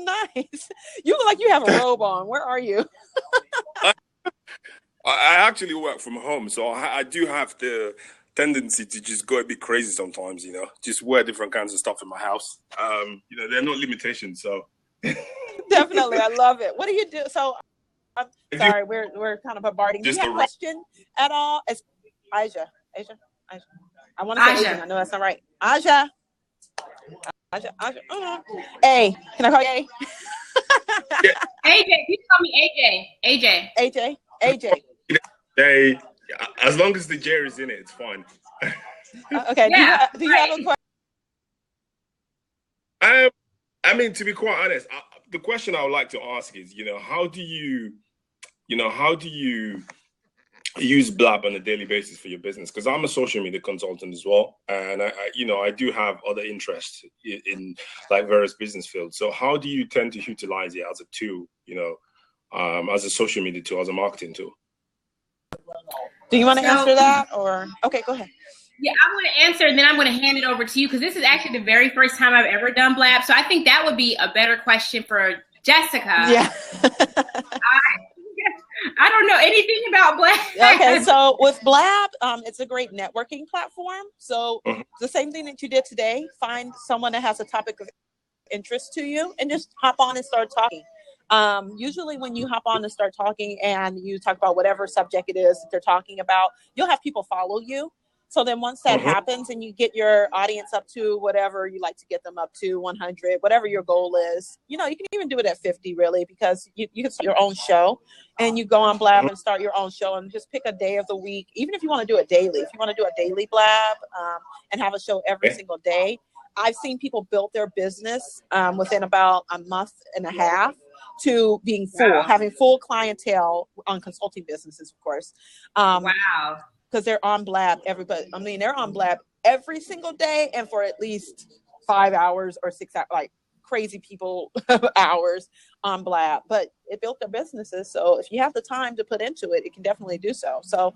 nice. You look like you have a robe on. Where are you? I actually work from home, so I do have the tendency to just go a bit crazy sometimes, you know, just wear different kinds of stuff in my house. You know, there are no limitations, so. Definitely, I love it. What do you do? So, I'm sorry, we're kind of bombarding. Do you have a question at all? It's Aja. I want to say Asian. I know that's not right. Aja. Hey, can I call you A? AJ, you call me AJ. AJ. Hey, as long as the Jerry's in it, it's fine. Okay. Yeah, do you have a question? I mean, to be quite honest, the question I would like to ask is, you know, how do you use Blab on a daily basis for your business? Because I'm a social media consultant as well, and I do have other interests in like various business fields. So how do you tend to utilize it as a tool, you know, as a social media tool, as a marketing tool? Do you want to answer that, or okay, go ahead. Yeah, I'm going to answer, and then I'm going to hand it over to you because this is actually the very first time I've ever done Blab. So I think that would be a better question for Jessica. Yeah. I don't know anything about Blab. Okay, so with Blab, it's a great networking platform. So the same thing that you did today, find someone that has a topic of interest to you and just hop on and start talking. Usually when you hop on and start talking and you talk about whatever subject it is that they're talking about, you'll have people follow you. So then once that happens and you get your audience up to whatever you like to get them up to, 100, whatever your goal is, you know, you can even do it at 50 really, because you can start your own show and you go on Blab and start your own show and just pick a day of the week. Even if you want to do it daily, if you want to do a daily Blab and have a show every single day, I've seen people build their business within about a month and a half to being full, having full clientele on consulting businesses, of course. Wow. Because they're on Blab they're on Blab every single day and for at least 5 hours or 6 hours, like crazy people hours on Blab. But it built their businesses. So if you have the time to put into it, it can definitely do so. So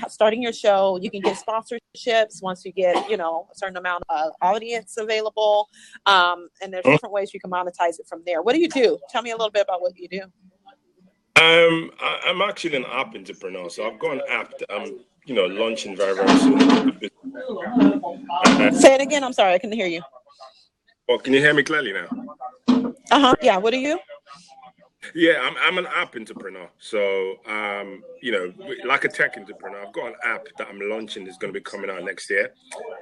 starting your show, you can get sponsorships once you get, you know, a certain amount of audience available. And there's different ways you can monetize it from there. What do you do? Tell me a little bit about what you do. I'm actually an app entrepreneur. So I've got an app that I'm launching very, very soon. Say it again. I'm sorry, I couldn't hear you. Well, can you hear me clearly now? Yeah. What are you? Yeah, I'm an app entrepreneur. So, like a tech entrepreneur, I've got an app that I'm launching that's going to be coming out next year.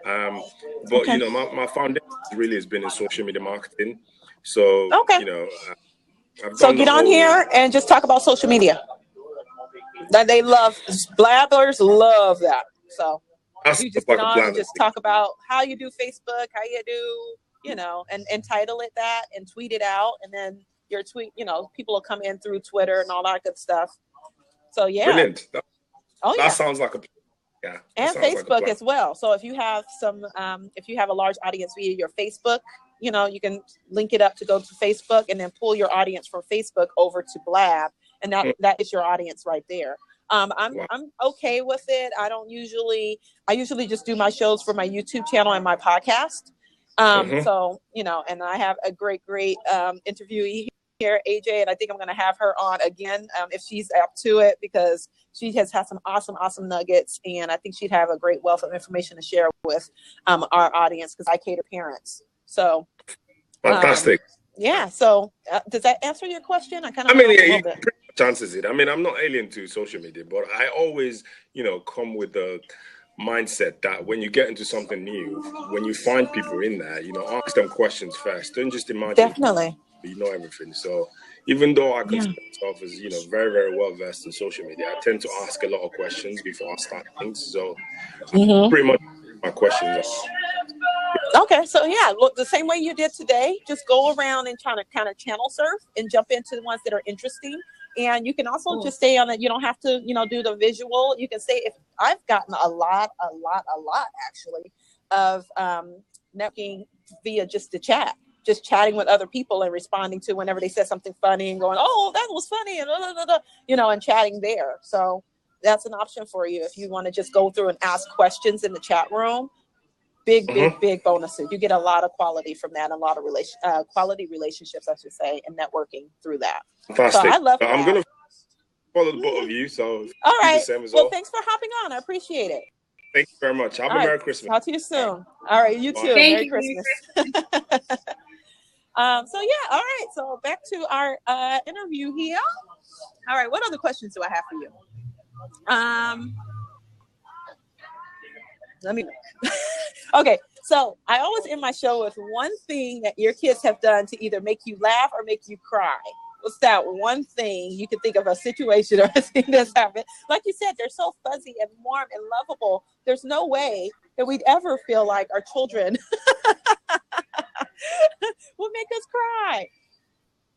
But my foundation really has been in social media marketing. So, so get on here and just talk about social media. That they love, Blabbers love that. So you just get on and just talk about how you do Facebook, how you do, and title it that and tweet it out. And then your tweet, people will come in through Twitter and all that good stuff. So yeah. Brilliant. That sounds like and Facebook as well. So if you have if you have a large audience via your Facebook, you can link it up to go to Facebook and then pull your audience from Facebook over to Blab. And that is your audience right there. I'm okay with it. I usually just do my shows for my YouTube channel and my podcast. So, and I have a great interviewee here, AJ, and I think I'm going to have her on again if she's up to it, because she has had some awesome nuggets. And I think she'd have a great wealth of information to share with our audience, because I cater parents. So fantastic. Yeah. So does that answer your question? Chances it. I mean, I'm not alien to social media, but I always, come with the mindset that when you get into something new, when you find people in there, ask them questions first. Don't just imagine definitely you know everything. So even though I consider myself as, very, very well versed in social media, I tend to ask a lot of questions before I start things. So pretty much my questions are. Okay, so look, the same way you did today, just go around and try to kind of channel surf and jump into the ones that are interesting And you can also just stay on it. You don't have to, do the visual. You can say, if I've gotten a lot actually of networking via just the chat, just chatting with other people and responding to whenever they said something funny and going, oh, that was funny, and and chatting there. So that's an option for you if you want to just go through and ask questions in the chat room. Big bonuses. You get a lot of quality from that, and a lot of quality relationships, I should say, and networking through that. Fantastic. So I love that. I'm going to follow the both of you. So all right. Well, thanks for hopping on. I appreciate it. Thank you very much. Have a Merry Christmas. Talk to you soon. All right. You too. Merry Christmas. All right. So back to our interview here. All right. What other questions do I have for you? Let me know. Okay. So I always end my show with one thing that your kids have done to either make you laugh or make you cry. What's that one thing you can think of, a situation or a thing that's happened? Like you said, they're so fuzzy and warm and lovable. There's no way that we'd ever feel like our children would make us cry.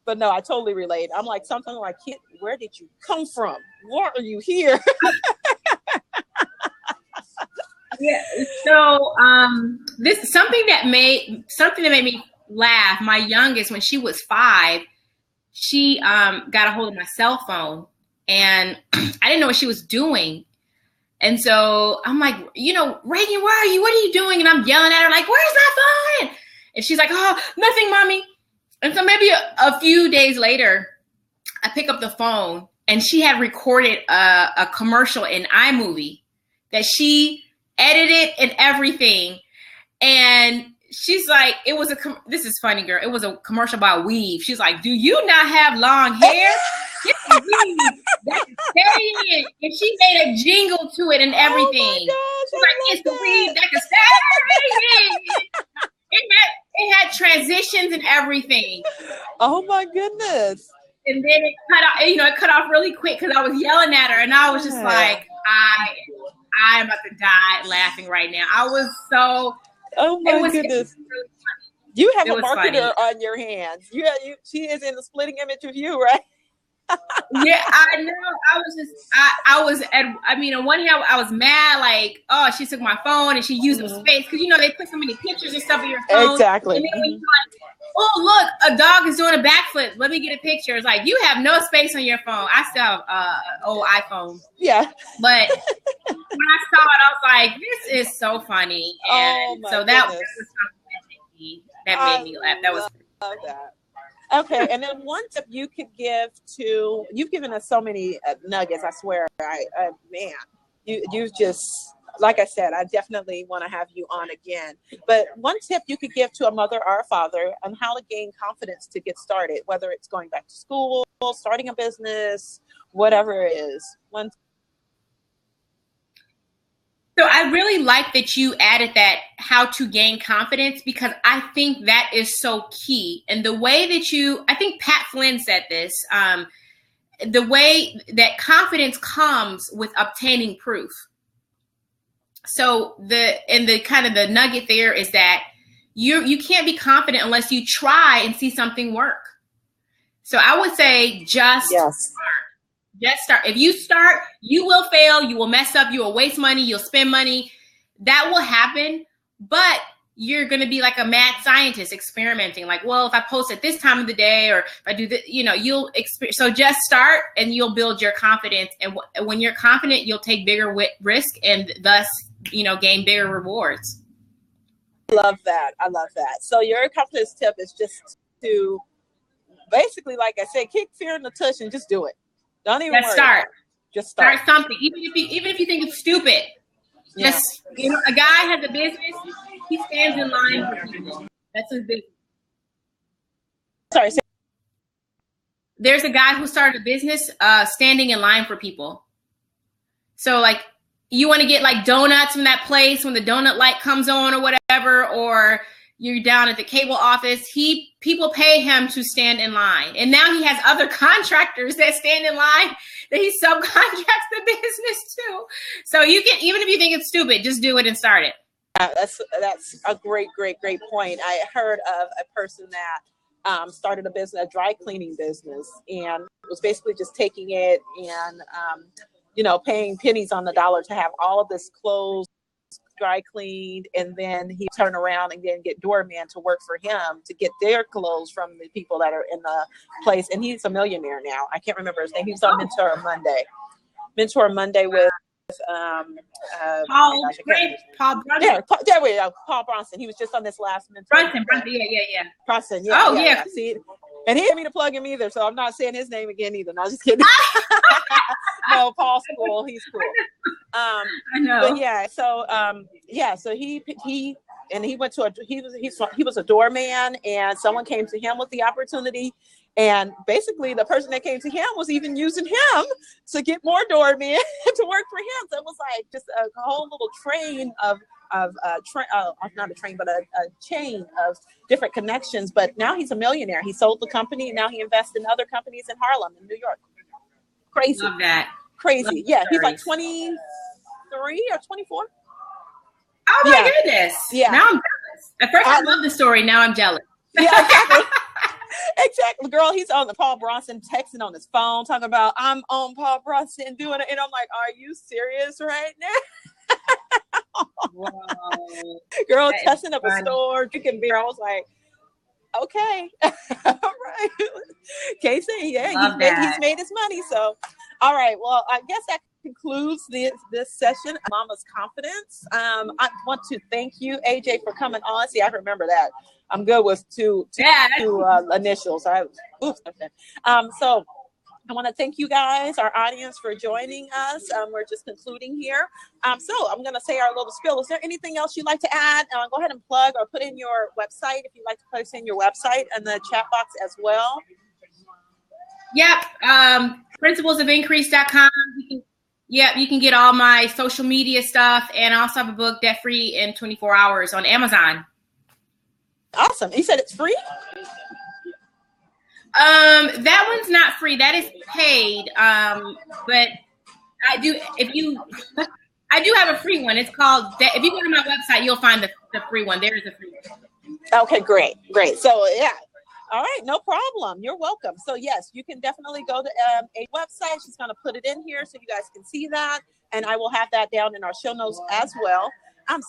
But no, I totally relate. I'm like, something like, kid, where did you come from? Why are you here? Yeah. So this something that made me laugh. My youngest, when she was 5, she got a hold of my cell phone, and I didn't know what she was doing. And so I'm like, Reagan, where are you? What are you doing? And I'm yelling at her like, where's my phone? And she's like, oh, nothing, mommy. And so maybe a few days later, I pick up the phone, and she had recorded a commercial in iMovie that she edited and everything. And she's like, this is funny, girl. It was a commercial about weave. She's like, do you not have long hair? Get the weave. That's staying. And she made a jingle to it and everything. Oh my gosh, she's like, it's the weave that can stay. It had transitions and everything. Oh my goodness. And then it cut off really quick because I was yelling at her, and I was just like, I'm about to die laughing right now. I was so. Oh my goodness! It was really funny. You have a marketer on your hands. She is in the splitting image of you, right? Yeah, I know. On one hand, I was mad, like, oh, she took my phone and she used the space because they put so many pictures and stuff in your phone. Exactly. And then when you're like, oh, look, a dog is doing a backflip. Let me get a picture. It's like, you have no space on your phone. I still have old iPhone. Yeah. But when I saw it, I was like, this is so funny. And so that was something that made me laugh. That was love that. Okay, and then one tip you could give to, you've given us so many nuggets, I swear. You just, like I said, I definitely want to have you on again. But one tip you could give to a mother or a father on how to gain confidence to get started, whether it's going back to school, starting a business, whatever it is. So I really like that you added that, how to gain confidence, because I think that is so key. And the way that I think Pat Flynn said this, the way that confidence comes with obtaining proof. So the kind of the nugget there is that you can't be confident unless you try and see something work. So I would say just start. Just start. If you start, you will fail, you will mess up, you will waste money, you'll spend money. That will happen, but you're going to be like a mad scientist experimenting. Like, well, if I post at this time of the day, or if I do this, you'll experience. So just start and you'll build your confidence. And when you're confident, you'll take bigger risk and thus, gain bigger rewards. I love that. So your confidence tip is just to basically, like I said, kick fear in the tush and just do it. Don't even worry. Start. Just start something. Even if you think it's stupid. Yeah. Just a guy has a business, he stands in line for people. That's his business. Sorry. There's a guy who started a business standing in line for people. So like you want to get like donuts from that place when the donut light comes on or whatever, or you're down at the cable office, people pay him to stand in line. And now he has other contractors that stand in line that he subcontracts the business to. So you can, even if you think it's stupid, just do it and start it. That's a great point. I heard of a person that started a business, a dry cleaning business, and was basically just taking it and, paying pennies on the dollar to have all of this clothes dry cleaned, and then he turn around and then get doorman to work for him to get their clothes from the people that are in the place. And he's a millionaire now. I can't remember his name. He was on Mentor Monday with Paul Bronson. Yeah, there we go. Paul Bronson. He was just on this last Mentor. Bronson. Yeah. Bronson. Yeah. Yeah. See, and he didn't mean to plug him either, so I'm not saying his name again either. No, just kidding. No, Paul's cool. He's cool. I know. But yeah, so so he went to he was a doorman, and someone came to him with the opportunity, and basically the person that came to him was even using him to get more doormen to work for him. So it was like just a whole little train of not a train, but a chain of different connections. But now he's a millionaire. He sold the company, and now he invests in other companies in Harlem, in New York. Crazy. Love that. Crazy. Yeah, he's like 23 or 24. Oh my goodness. Yeah. Now I'm jealous. At first I love the story. Now I'm jealous. Yeah, exactly. Exactly. Girl, he's on the Paul Bronson texting on his phone, talking about, I'm on Paul Bronson doing it. And I'm like, are you serious right now? Wow. Girl, testing up a store, drinking beer. I was like, okay. All right. Can't say, he's made his money. So, all right. Well, I guess that concludes this session, Mama's Confidence. I want to thank you, AJ, for coming on. See, I remember that. I'm good with two initials. So I want to thank you guys, our audience, for joining us. We're just concluding here. So I'm going to say our little spiel. Is there anything else you'd like to add? Go ahead and plug or put in your website if you'd like to place in your website in the chat box as well. Yep. Principlesofincrease.com. You can get all my social media stuff, and I also have a book, Debt Free in 24 Hours, on Amazon. Awesome. You said it's free? That one's not free. That is paid. But I do have a free one. It's called, if you go to my website, you'll find the free one. There is a free one. Okay, great. So yeah. All right, no problem. You're welcome. So yes, you can definitely go to a website. She's going to put it in here so you guys can see that. And I will have that down in our show notes as well.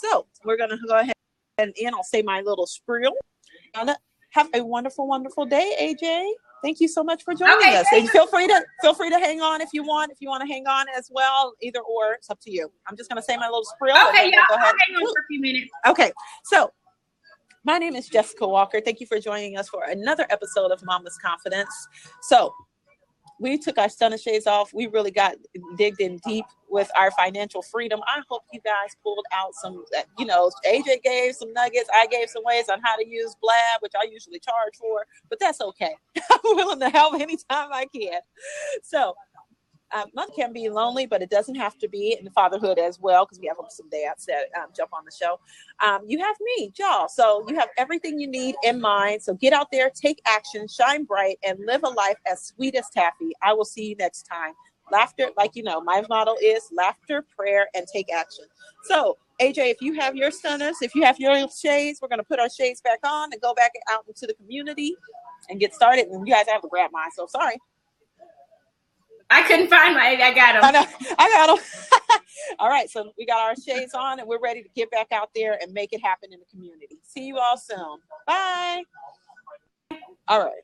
So we're going to go ahead and I'll say my little spiel. Have a wonderful, wonderful day, AJ. Thank you so much for joining us. And feel free to hang on if you want. If you want to hang on as well, either or, it's up to you. I'm just going to say my little spiel. Okay, yeah, I'll hang on for a few minutes. Okay, so my name is Jessica Walker. Thank you for joining us for another episode of Mama's Confidence. So we took our stunner shades off. We really got digged in deep with our financial freedom. I hope you guys pulled out some, AJ gave some nuggets. I gave some ways on how to use Blab, which I usually charge for, but that's okay. I'm willing to help anytime I can. So mother can be lonely, but it doesn't have to be in fatherhood as well, because we have some dads that jump on the show. You have me, y'all. So you have everything you need in mind. So get out there, take action, shine bright, and live a life as sweet as taffy. I will see you next time. Laughter, my motto is laughter, prayer, and take action. So AJ, if you have your stunners, if you have your shades, we're going to put our shades back on and go back out into the community and get started. And you guys have to grab mine. So sorry. I couldn't find mine. I got them. I got them. All right. So we got our shades on and we're ready to get back out there and make it happen in the community. See you all soon. Bye. All right.